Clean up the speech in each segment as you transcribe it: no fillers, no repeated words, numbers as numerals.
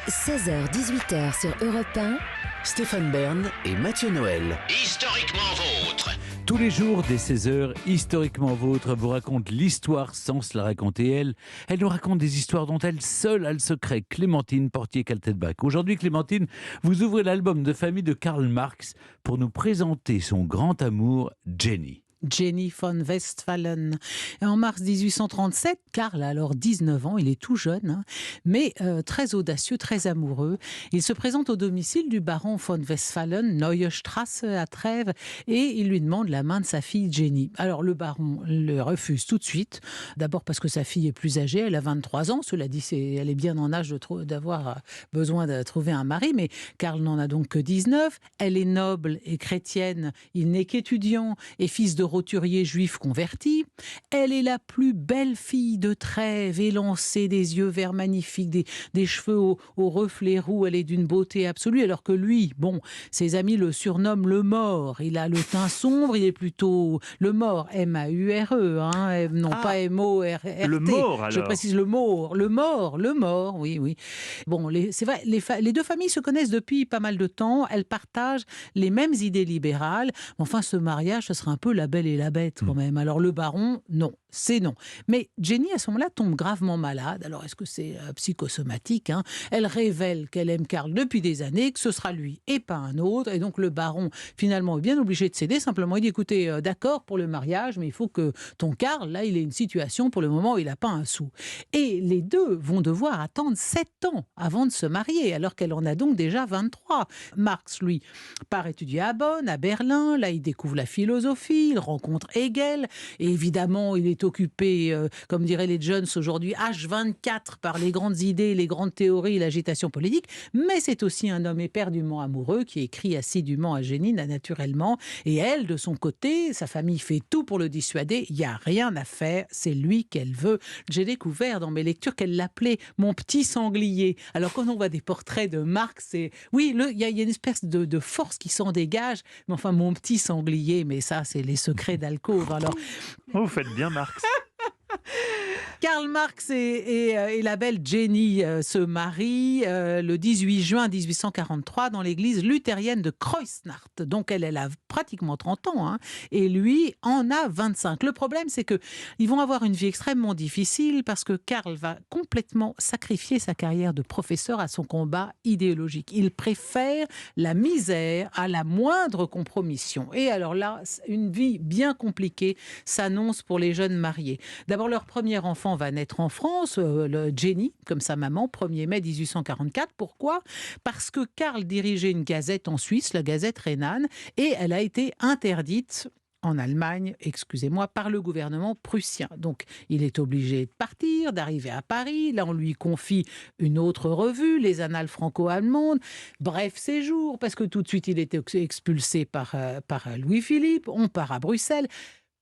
16h-18h sur Europe 1. Stéphane Bern et Mathieu Noël. Historiquement vôtre. Tous les jours, dès 16h, Historiquement Vôtre vous raconte l'histoire sans se la raconter elle. Elle nous raconte des histoires dont elle seule a le secret. Clémentine Portier-Kaltenbach. Aujourd'hui, Clémentine, vous ouvrez l'album de famille de Karl Marx pour nous présenter son grand amour, Jenny. Jenny von Westphalen. Et en mars 1837, Karl a alors 19 ans, il est tout jeune, mais très audacieux, très amoureux. Il se présente au domicile du baron von Westphalen, Neue Strasse à Trèves, et il lui demande la main de sa fille Jenny. Alors le baron le refuse tout de suite, d'abord parce que sa fille est plus âgée, elle a 23 ans, cela dit, elle est bien en âge d'avoir besoin de trouver un mari, mais Karl n'en a donc que 19, elle est noble et chrétienne, il n'est qu'étudiant et fils de roturier juif converti. Elle est la plus belle fille de Trèves, élancée, des yeux verts magnifiques, des cheveux au reflet roux. Elle est d'une beauté absolue, alors que lui, ses amis le surnomment le mort. Il a le teint sombre, il est plutôt le mort, M-A-U-R-E, non pas M-O-R-R-T. Le mort, alors. Je précise le mort, oui. Bon, c'est vrai, les deux familles se connaissent depuis pas mal de temps. Elles partagent les mêmes idées libérales. Enfin, ce mariage, ce sera un peu la belle et la bête quand même. Alors le baron, non, c'est non. Mais Jenny, à ce moment-là, tombe gravement malade. Alors est-ce que c'est psychosomatique, Elle révèle qu'elle aime Karl depuis des années, que ce sera lui et pas un autre. Et donc le baron, finalement, est bien obligé de céder. Simplement, il dit, écoutez, d'accord pour le mariage, mais il faut que ton Karl, là, il ait une situation pour le moment où il n'a pas un sou. Et les deux vont devoir attendre 7 ans avant de se marier, alors qu'elle en a donc déjà 23. Marx, lui, part étudier à Bonn, à Berlin. Là, il découvre la philosophie, il rencontre Hegel, et évidemment il est occupé, comme diraient les jeunes aujourd'hui, H24 par les grandes idées, les grandes théories, l'agitation politique, mais c'est aussi un homme éperdument amoureux qui écrit assidûment à Jenny, naturellement, et elle, de son côté, sa famille fait tout pour le dissuader, il n'y a rien à faire, c'est lui qu'elle veut. J'ai découvert dans mes lectures qu'elle l'appelait mon petit sanglier. Alors quand on voit des portraits de Marx, oui, il y a une espèce de force qui s'en dégage, mais enfin mon petit sanglier, mais ça c'est les secrets d'alcôve. Alors, Vous faites bien, Marx. Karl Marx et la belle Jenny se marient le 18 juin 1843 dans l'église luthérienne de Kreuznach. Donc elle a pratiquement 30 ans, et lui en a 25. Le problème, c'est qu'ils vont avoir une vie extrêmement difficile parce que Karl va complètement sacrifier sa carrière de professeur à son combat idéologique. Il préfère la misère à la moindre compromission. Et alors là, une vie bien compliquée s'annonce pour les jeunes mariés. D'abord, leur premier enfant va naître en France, Jenny, comme sa maman, 1er mai 1844. Pourquoi ? Parce que Karl dirigeait une gazette en Suisse, la Gazette rhénane, et elle a été interdite en Allemagne, par le gouvernement prussien. Donc, il est obligé de partir, d'arriver à Paris. Là, on lui confie une autre revue, les Annales franco-allemandes. Bref séjour, parce que tout de suite, il était expulsé par Louis-Philippe. On part à Bruxelles.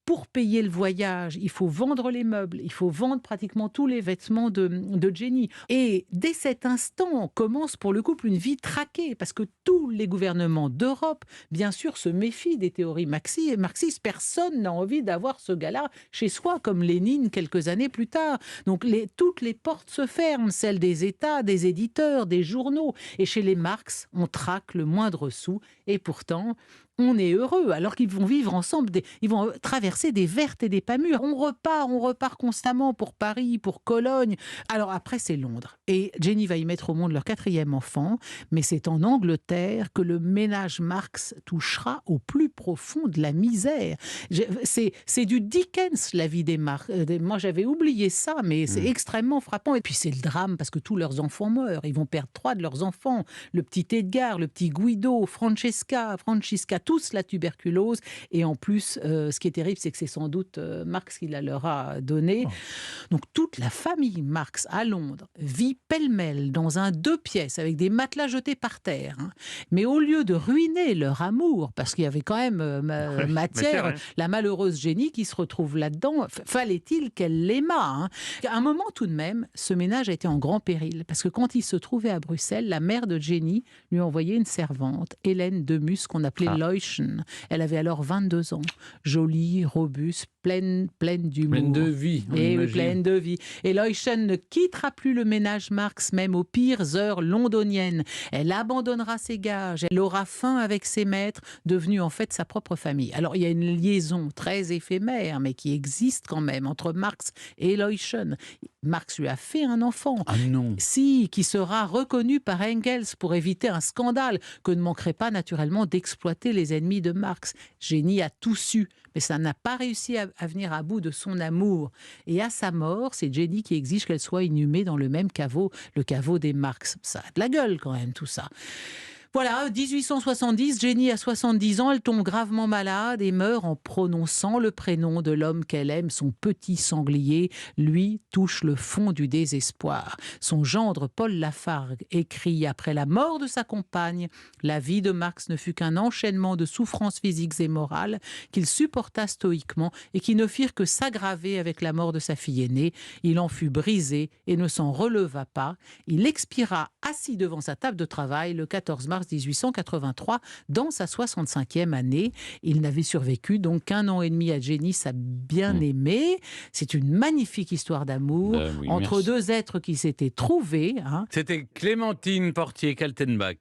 Pour payer le voyage, il faut vendre les meubles, il faut vendre pratiquement tous les vêtements de Jenny. Et dès cet instant, commence pour le couple une vie traquée, parce que tous les gouvernements d'Europe, bien sûr, se méfient des théories marxistes. Personne n'a envie d'avoir ce gars-là chez soi, comme Lénine quelques années plus tard. Donc toutes les portes se ferment, celles des États, des éditeurs, des journaux. Et chez les Marx, on traque le moindre sou. Et pourtant, on est heureux, alors qu'ils vont vivre ensemble, ils vont traverser des vertes et des pas mûres. On repart constamment pour Paris, pour Cologne. Alors après, c'est Londres. Et Jenny va y mettre au monde leur 4e enfant, mais c'est en Angleterre que le ménage Marx touchera au plus profond de la misère. C'est du Dickens, la vie des Marx. Moi, j'avais oublié ça, mais c'est extrêmement frappant. Et puis c'est le drame, parce que tous leurs enfants meurent. Ils vont perdre 3 de leurs enfants. Le petit Edgar, le petit Guido, Francesca, tous la tuberculose, et en plus, ce qui est terrible, c'est que c'est sans doute Marx qui la leur a donné. Donc toute la famille Marx à Londres vit pêle-mêle dans un 2 pièces avec des matelas jetés par terre. Mais au lieu de ruiner leur amour, parce qu'il y avait quand même matière, la malheureuse Jenny qui se retrouve là-dedans, fallait-il qu'elle l'aimât. À un moment tout de même, ce ménage a été en grand péril, parce que quand il se trouvait à Bruxelles, la mère de Jenny lui a envoyé une servante, Hélène Demus, qu'on appelait Leuschen. Elle avait alors 22 ans, jolie, robuste, pleine d'humour. Pleine de vie, on Et oui, imagine. pleine de vie. Et Leuchten ne quittera plus le ménage Marx, même aux pires heures londoniennes. Elle abandonnera ses gages, elle aura faim avec ses maîtres, devenus en fait sa propre famille. Alors il y a une liaison très éphémère, mais qui existe quand même, entre Marx et Leuchten. Marx lui a fait un enfant. Ah non. Si, qui sera reconnu par Engels pour éviter un scandale que ne manquerait pas naturellement d'exploiter les ennemis de Marx. Jenny a tout su, mais ça n'a pas réussi à venir à bout de son amour. Et à sa mort, c'est Jenny qui exige qu'elle soit inhumée dans le même caveau, le caveau des Marx. Ça a de la gueule quand même tout ça. Voilà, 1870, Jenny a 70 ans, elle tombe gravement malade et meurt en prononçant le prénom de l'homme qu'elle aime, son petit sanglier. Lui touche le fond du désespoir. Son gendre Paul Lafargue écrit après la mort de sa compagne, la vie de Marx ne fut qu'un enchaînement de souffrances physiques et morales qu'il supporta stoïquement et qui ne firent que s'aggraver avec la mort de sa fille aînée. Il en fut brisé et ne s'en releva pas. Il expira assis devant sa table de travail le 14 mars 1883, dans sa 65e année. Il n'avait survécu donc qu'un an et demi à Jenny, sa bien-aimée. C'est une magnifique histoire d'amour Oui, entre merci. deux êtres qui s'étaient trouvés. C'était Clémentine Portier-Kaltenbach.